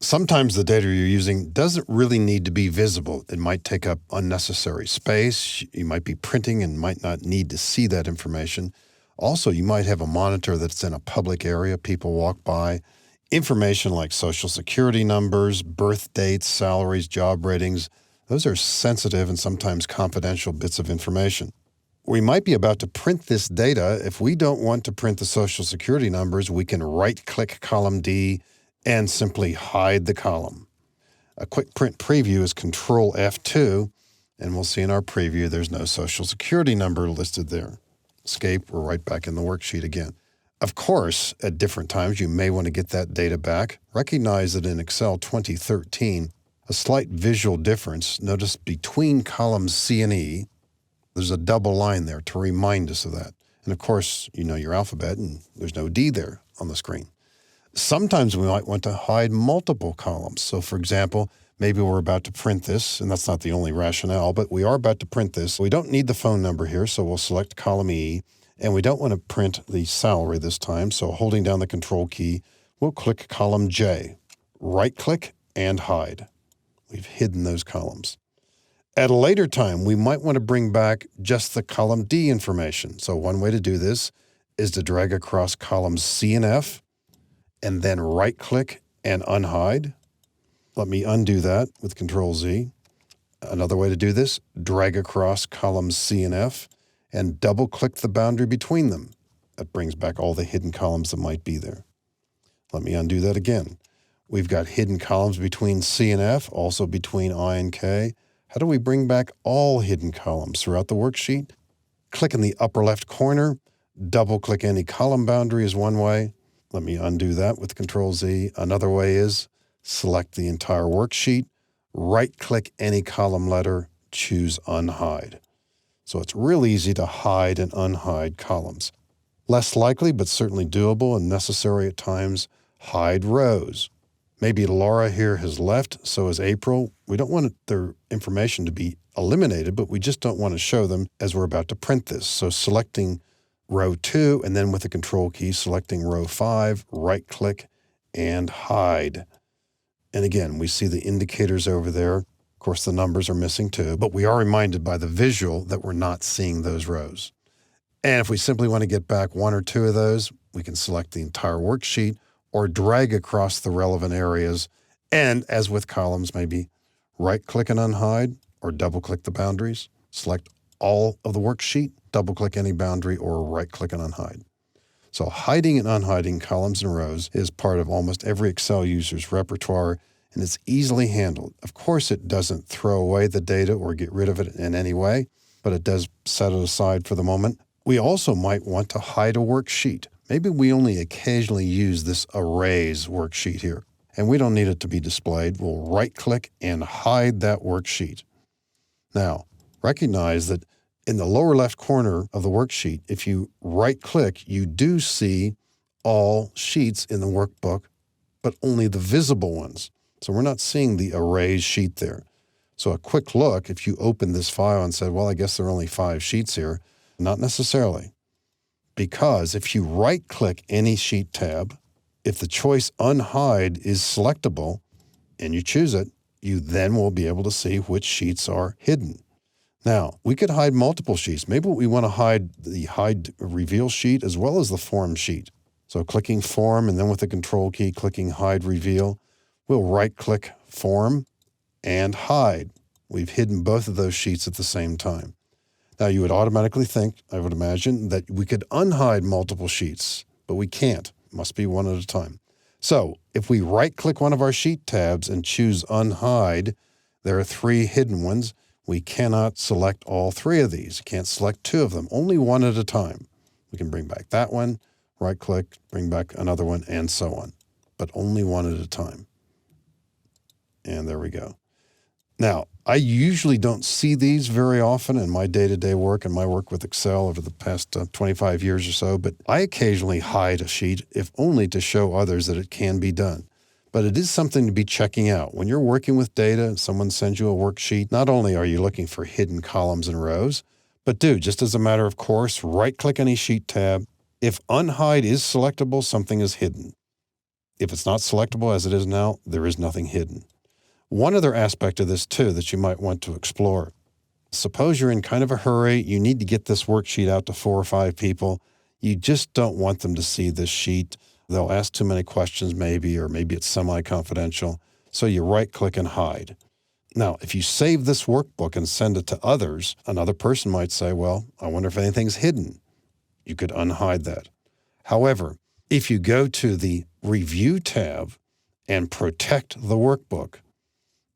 Sometimes the data you're using doesn't really need to be visible. It might take up unnecessary space. You might be printing and might not need to see that information. Also, you might have a monitor that's in a public area, people walk by. Information like social security numbers, birth dates, salaries, job ratings, those are sensitive and sometimes confidential bits of information. We might be about to print this data. If we don't want to print the social security numbers, we can right-click column D and simply hide the column. A quick print preview is Control F2, and we'll see in our preview there's no social security number listed there. Escape, we're right back in the worksheet again. Of course, at different times, you may want to get that data back. Recognize that in Excel 2013, a slight visual difference. Notice between columns C and E, there's a double line there to remind us of that. And of course, you know your alphabet, and there's no D there on the screen. Sometimes we might want to hide multiple columns. So for example, maybe we're about to print this, and that's not the only rationale, but we are about to print this. We don't need the phone number here, so we'll select column E, and we don't want to print the salary this time, so holding down the Control key, we'll click column J, right-click, and hide. We've hidden those columns. At a later time, we might want to bring back just the column D information. So one way to do this is to drag across columns C and F, and then right-click and unhide. Let me undo that with Control-Z. Another way to do this, drag across columns C and F, and double-click the boundary between them. That brings back all the hidden columns that might be there. Let me undo that again. We've got hidden columns between C and F, also between I and K. How do we bring back all hidden columns throughout the worksheet? Click in the upper left corner, double-click any column boundary is one way. Let me undo that with Control-Z. Another way is select the entire worksheet, right-click any column letter, choose Unhide. So it's real easy to hide and unhide columns. Less likely, but certainly doable and necessary at times, hide rows. Maybe Laura here has left, so has April. We don't want their information to be eliminated, but we just don't want to show them as we're about to print this. So selecting row 2, and then with the Control key, selecting row 5, right-click, and hide. And again, we see the indicators over there. Of course, the numbers are missing too, but we are reminded by the visual that we're not seeing those rows. And if we simply want to get back one or two of those, we can select the entire worksheet or drag across the relevant areas. And as with columns, maybe right-click and unhide or double-click the boundaries, select all of the worksheet, double-click any boundary, or right-click and unhide. So hiding and unhiding columns and rows is part of almost every Excel user's repertoire, and it's easily handled. Of course, it doesn't throw away the data or get rid of it in any way, but it does set it aside for the moment. We also might want to hide a worksheet. Maybe we only occasionally use this arrays worksheet here, and we don't need it to be displayed. We'll right-click and hide that worksheet. Now, recognize that in the lower left corner of the worksheet, if you right-click, you do see all sheets in the workbook, but only the visible ones. So we're not seeing the arrays sheet there. So a quick look, if you open this file and said, well, I guess there are only 5 sheets here, not necessarily. Because if you right-click any sheet tab, if the choice Unhide is selectable and you choose it, you then will be able to see which sheets are hidden. Now, we could hide multiple sheets. Maybe we want to hide the Hide Reveal sheet as well as the Form sheet. So clicking Form and then with the Control key, clicking Hide Reveal, we'll right-click Form and Hide. We've hidden both of those sheets at the same time. Now, you would automatically think, I would imagine, that we could unhide multiple sheets, but we can't. It must be one at a time. So if we right-click one of our sheet tabs and choose Unhide, there are 3 hidden ones. We cannot select all 3 of these. You can't select 2 of them, only one at a time. We can bring back that one, right-click, bring back another one, and so on, but only one at a time. And there we go. Now, I usually don't see these very often in my day-to-day work and my work with Excel over the past 25 years or so, but I occasionally hide a sheet, if only to show others that it can be done. But it is something to be checking out. When you're working with data and someone sends you a worksheet, not only are you looking for hidden columns and rows, but just as a matter of course, right-click any sheet tab. If Unhide is selectable, something is hidden. If it's not selectable as it is now, there is nothing hidden. One other aspect of this, too, that you might want to explore. Suppose you're in kind of a hurry. You need to get this worksheet out to 4 or 5 people. You just don't want them to see this sheet. They'll ask too many questions maybe, or maybe it's semi-confidential. So you right-click and hide. Now, if you save this workbook and send it to others, another person might say, well, I wonder if anything's hidden. You could unhide that. However, if you go to the Review tab and protect the workbook,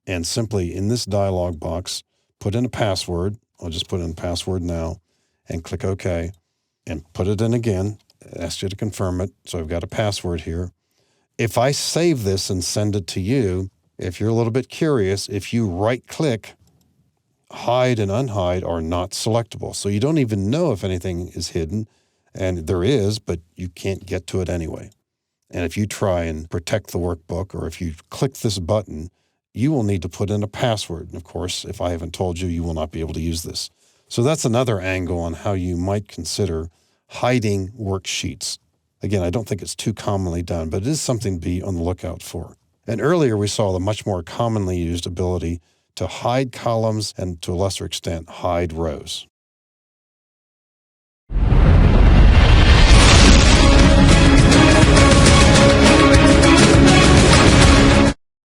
and simply in this dialog box, put in a password. I'll just put in a password now and click OK and put it in again. It asks you to confirm it. So I've got a password here. If I save this and send it to you, if you're a little bit curious, if you right-click, Hide and Unhide are not selectable. So you don't even know if anything is hidden, and there is, but you can't get to it anyway. And if you try and protect the workbook, or if you click this button, you will need to put in a password. And of course, if I haven't told you, you will not be able to use this. So that's another angle on how you might consider hiding worksheets. Again, I don't think it's too commonly done, but it is something to be on the lookout for. And earlier we saw the much more commonly used ability to hide columns and, to a lesser extent, hide rows.